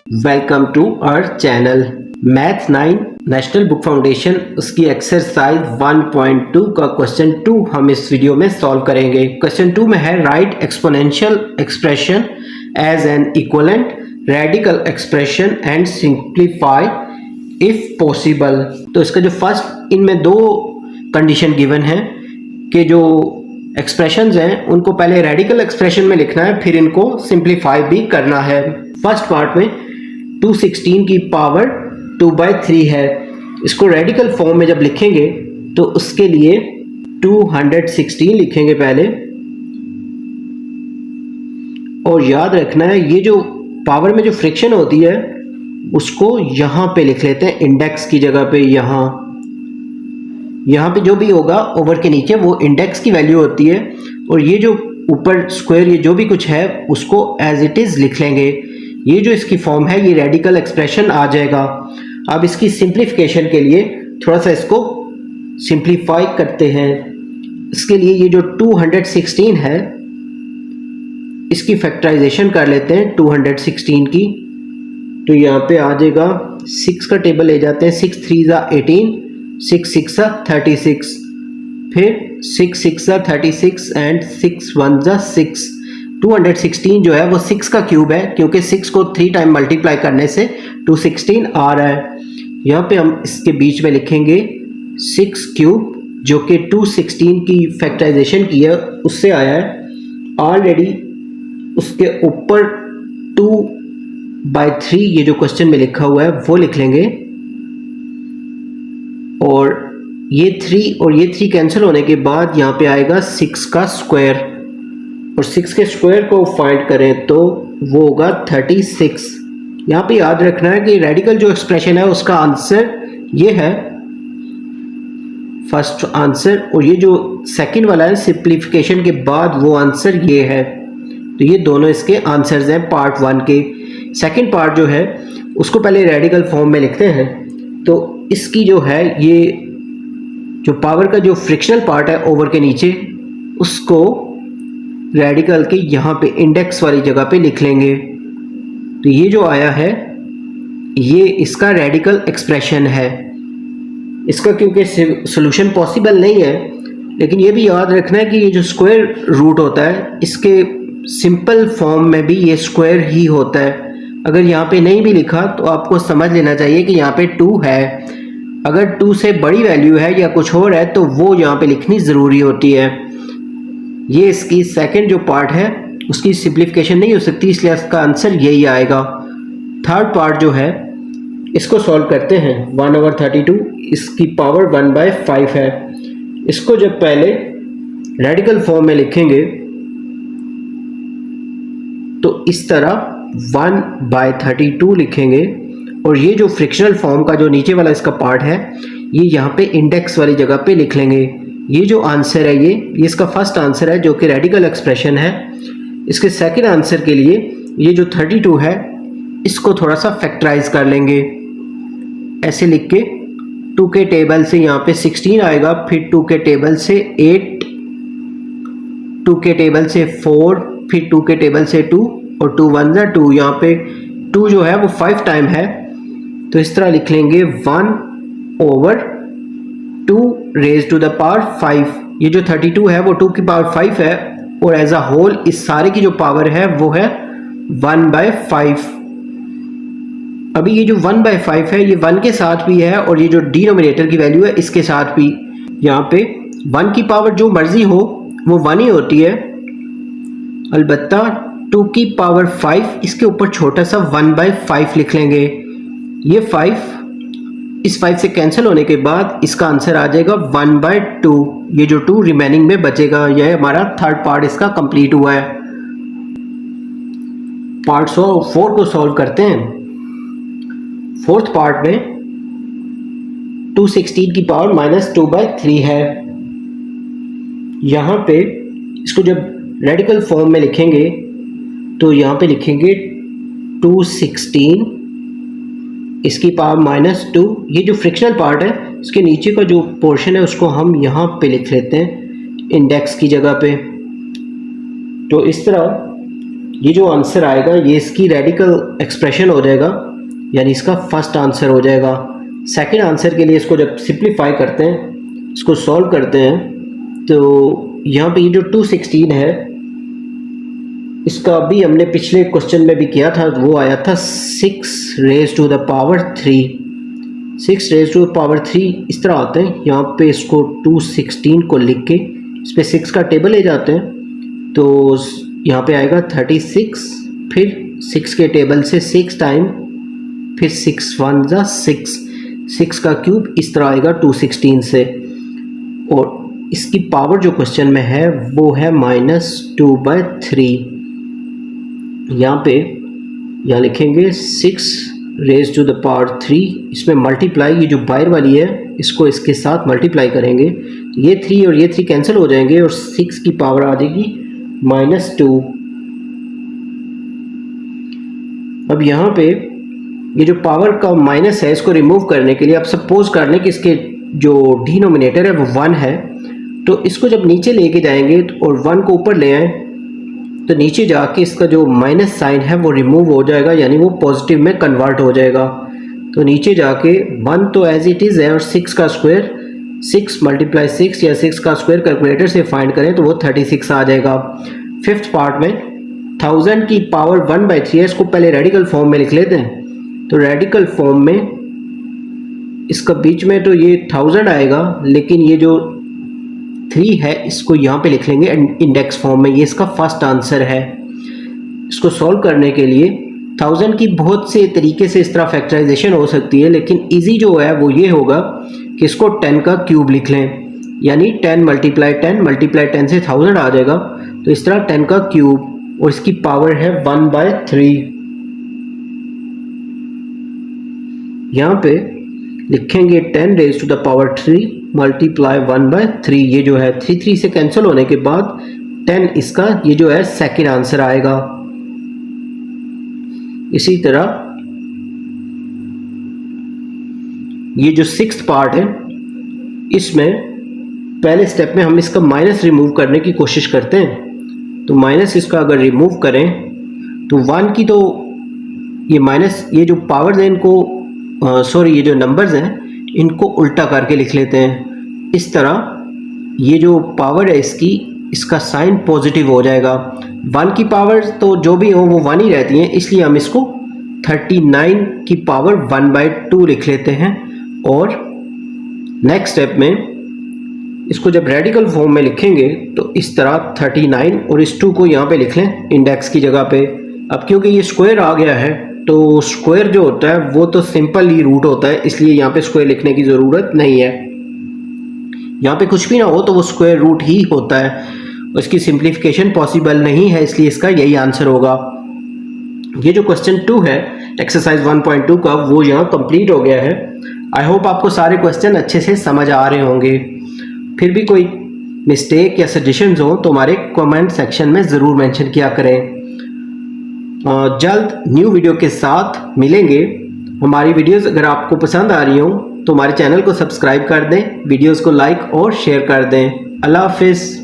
Welcome to our channel math 9 national book foundation उसकी exercise 1.2 का question 2 हम इस वीडियो में सॉल्व करेंगे। क्वेश्चन 2 में है right exponential expression as an equivalent radical expression and simplify if possible. तो इसका जो फर्स्ट इनमें दो कंडीशन गिवन है कि जो एक्सप्रेशंस हैं उनको पहले रेडिकल एक्सप्रेशन में लिखना है, फिर इनको सिंप्लीफाई भी करना है। फर्स्ट पार्ट में 216 की पावर 2/3 है। इसको रेडिकल फॉर्म में जब लिखेंगे तो उसके लिए 216 लिखेंगे पहले, और याद रखना है ये जो पावर में जो फ्रिक्शन होती है उसको यहाँ पे लिख लेते हैं इंडेक्स की जगह पे। यहाँ पे जो भी होगा ओवर के नीचे वो इंडेक्स की वैल्यू होती है, और ये जो ऊपर स्क्वायर ये जो भी कुछ है उसको एज इट इज़ लिख लेंगे। ये जो इसकी फॉर्म है ये रेडिकल एक्सप्रेशन आ जाएगा। अब इसकी सिंप्लीफिकेशन के लिए थोड़ा सा इसको सिंप्लीफाई करते हैं। इसके लिए ये जो 216 है इसकी फैक्टराइजेशन कर लेते हैं 216 की। तो यहाँ पे आ जाएगा 6 का टेबल ले जाते हैं, 6 3 ज़ा 18, 6 6 ज़ा 36, फिर 6 6 ज़ा 36 एंड 6 1 ज़ा 6। 216 जो है वो 6 का क्यूब है, क्योंकि 6 को 3 टाइम मल्टीप्लाई करने से 216 आ रहा है। यहाँ पे हम इसके बीच में लिखेंगे 6 क्यूब, जो कि 216 की फैक्टराइजेशन की है उससे आया है ऑलरेडी। उसके ऊपर 2/3 ये जो क्वेश्चन में लिखा हुआ है वो लिख लेंगे, और ये 3 और ये 3 कैंसिल होने के बाद यहाँ पे आएगा 6 का स्क्वायर, और 6 के स्क्वायर को फाइंड करें तो वो होगा 36। यहाँ पे याद रखना है कि रेडिकल जो एक्सप्रेशन है उसका आंसर ये है फर्स्ट आंसर, और ये जो सेकंड वाला है सिंप्लीफिकेशन के बाद वो आंसर ये है। तो ये दोनों इसके आंसर्स हैं पार्ट 1 के। सेकंड पार्ट जो है उसको पहले रेडिकल फॉर्म में लिखते हैं। तो इसकी जो है ये जो पावर का जो फ्रिक्शनल पार्ट है ओवर के नीचे उसको रेडिकल के यहाँ पे इंडेक्स वाली जगह पे लिख लेंगे। तो ये जो आया है ये इसका रेडिकल एक्सप्रेशन है। इसका क्योंकि सॉल्यूशन पॉसिबल नहीं है, लेकिन ये भी याद रखना है कि ये जो स्क्वायर रूट होता है इसके सिंपल फॉर्म में भी ये स्क्वायर ही होता है। अगर यहाँ पे नहीं भी लिखा तो आपको समझ लेना चाहिए कि यहाँ पे 2 है। अगर 2 से बड़ी वैल्यू है या कुछ और है तो वो यहाँ पे लिखनी ज़रूरी होती है। ये इसकी सेकंड जो पार्ट है उसकी सिंप्लीफिकेशन नहीं हो सकती, इसलिए इसका आंसर यही आएगा। थर्ड पार्ट जो है इसको सॉल्व करते हैं। 1/32 इसकी पावर 1/5 है। इसको जब पहले रेडिकल फॉर्म में लिखेंगे तो इस तरह 1/32 लिखेंगे, और ये जो फ्रिक्शनल फॉर्म का जो नीचे वाला इसका पार्ट है ये यहाँ पे इंडेक्स वाली जगह पे लिख लेंगे। ये जो आंसर है ये इसका फर्स्ट आंसर है जो कि रेडिकल एक्सप्रेशन है। इसके सेकंड आंसर के लिए ये जो 32 है इसको थोड़ा सा फैक्टराइज कर लेंगे, ऐसे लिख के 2 के टेबल से यहाँ पे 16 आएगा, फिर 2 के टेबल से 8, 2 के टेबल से 4, फिर 2 के टेबल से 2, और 2 1 ज़ा 2। यहाँ पे 2 जो है वो 5 टाइम है, तो इस तरह लिख लेंगे 1/2 रेज़ टू द पावर 5। ये जो 32 है वो 2 की पावर 5 है, और एज अ होल इस सारे की जो पावर है वो है 1/5। अभी ये जो 1/5 है ये 1 के साथ भी है, और ये जो डिनोमिनेटर की वैल्यू है इसके साथ भी। यहाँ पे 1 की पावर जो मर्जी हो वो 1 ही होती है, अलबत्ता 2 की पावर 5 इसके ऊपर छोटा सा 1/5 लिख लेंगे। ये 5 इस 5 से कैंसिल होने के बाद इसका आंसर आ जाएगा 1/2। ये जो 2 रिमेनिंग में बचेगा। यह हमारा थर्ड पार्ट इसका कंप्लीट हुआ है। पार्ट 4 को सॉल्व करते हैं। फोर्थ पार्ट में 216 की पावर -2/3 है। यहाँ पे इसको जब रेडिकल फॉर्म में लिखेंगे तो यहाँ पे लिखेंगे 216 इसकी पावर -2। ये जो फ्रिक्शनल पार्ट है इसके नीचे का जो पोर्शन है उसको हम यहाँ पे लिख लेते हैं इंडेक्स की जगह पे। तो इस तरह ये जो आंसर आएगा ये इसकी रेडिकल एक्सप्रेशन हो जाएगा, यानी इसका फर्स्ट आंसर हो जाएगा। सेकंड आंसर के लिए इसको जब सिंप्लीफाई करते हैं, इसको सॉल्व करते हैं, तो यहाँ पे ये जो 216 है, इसका अभी हमने पिछले क्वेश्चन में भी किया था, वो आया था 6 raise to the power 3। 6 raise to the power 3 इस तरह आते हैं। यहाँ पे इसको 216 को लिख के इस पर 6 का टेबल ले जाते हैं, तो यहाँ पे आएगा 36, फिर 6 के टेबल से 6 टाइम, फिर 6 1 जा 6, 6 का क्यूब इस तरह आएगा 216 से। और इसकी पावर जो क्वेश्चन में है वो है -2/3। यहाँ पे यहाँ लिखेंगे 6 रेज़ टू द पावर 3, इसमें मल्टीप्लाई, ये जो बाहर वाली है इसको इसके साथ मल्टीप्लाई करेंगे, ये 3 और ये 3 कैंसिल हो जाएंगे और 6 की पावर आ जाएगी -2। अब यहाँ पे ये जो पावर का माइनस है, इसको रिमूव करने के लिए आप सपोज कर लें कि इसके जो डिनोमिनेटर है वो 1 है, तो इसको जब नीचे लेके जाएंगे और 1 को ऊपर ले आए, तो नीचे जाके इसका जो माइनस साइन है वो रिमूव हो जाएगा, यानी वो पॉजिटिव में कन्वर्ट हो जाएगा। तो नीचे जाके 1 तो एज इट इज़ है और 6 का स्क्वायर, 6 × 6 या 6 का स्क्वायर कैलकुलेटर से फाइंड करें तो वो 36 आ जाएगा। फिफ्थ पार्ट में 1000 की पावर 1/3 है, इसको पहले रेडिकल फॉर्म में लिख लेते हैं। तो रेडिकल फॉर्म में इसका बीच में तो ये 1000 आएगा, लेकिन ये जो 3 है इसको यहाँ पे लिख लेंगे इंडेक्स फॉर्म में, ये इसका फर्स्ट आंसर है। इसको सॉल्व करने के लिए 1000 की बहुत से तरीके से इस तरह फैक्टराइजेशन हो सकती है, लेकिन इजी जो है वो ये होगा कि इसको 10 का क्यूब लिख लें, यानी 10 × 10 से 1000 आ जाएगा। तो इस तरह 10 का क्यूब, और इसकी पावर है 1/3। यहाँ पे लिखेंगे 10 raise to the power 3 multiply 1/3, ये जो है 3 से कैंसिल होने के बाद 10 इसका ये जो है सेकंड आंसर आएगा। इसी तरह ये जो 6th पार्ट है, इसमें पहले स्टेप में हम इसका माइनस रिमूव करने की कोशिश करते हैं। तो माइनस इसका अगर रिमूव करें तो 1 की तो ये माइनस, ये जो पावर्स हैं इनको ये जो नंबर्स हैं इनको उल्टा करके लिख लेते हैं। इस तरह ये जो पावर है इसका साइन पॉजिटिव हो जाएगा। 1 की पावर तो जो भी हो वो 1 ही रहती हैं, इसलिए हम इसको 39 की पावर 1/2 लिख लेते हैं। और नेक्स्ट स्टेप में इसको जब रेडिकल फॉर्म में लिखेंगे तो इस तरह 39 और इस 2 को यहाँ पे लिख लें इंडेक्स की जगह पे। अब क्योंकि ये स्क्वायर आ गया है, तो स्क्वायर जो होता है वो तो सिंपल ही रूट होता है, इसलिए यहाँ पे स्क्वायर लिखने की ज़रूरत नहीं है। यहाँ पे कुछ भी ना हो तो वो स्क्वायर रूट ही होता है, उसकी सिंप्लीफिकेशन पॉसिबल नहीं है, इसलिए इसका यही आंसर होगा। ये जो क्वेश्चन 2 है एक्सरसाइज 1.2 का, वो यहाँ कंप्लीट हो गया है। आई होप आपको सारे क्वेश्चन अच्छे से समझ आ रहे होंगे। फिर भी कोई मिस्टेक या सजेशंस हो तो हमारे कमेंट सेक्शन में ज़रूर मेंशन किया करें। जल्द न्यू वीडियो के साथ मिलेंगे। हमारी वीडियोस अगर आपको पसंद आ रही हो तो हमारे चैनल को सब्सक्राइब कर दें, वीडियोस को लाइक और शेयर कर दें। अल्लाह हाफिज़।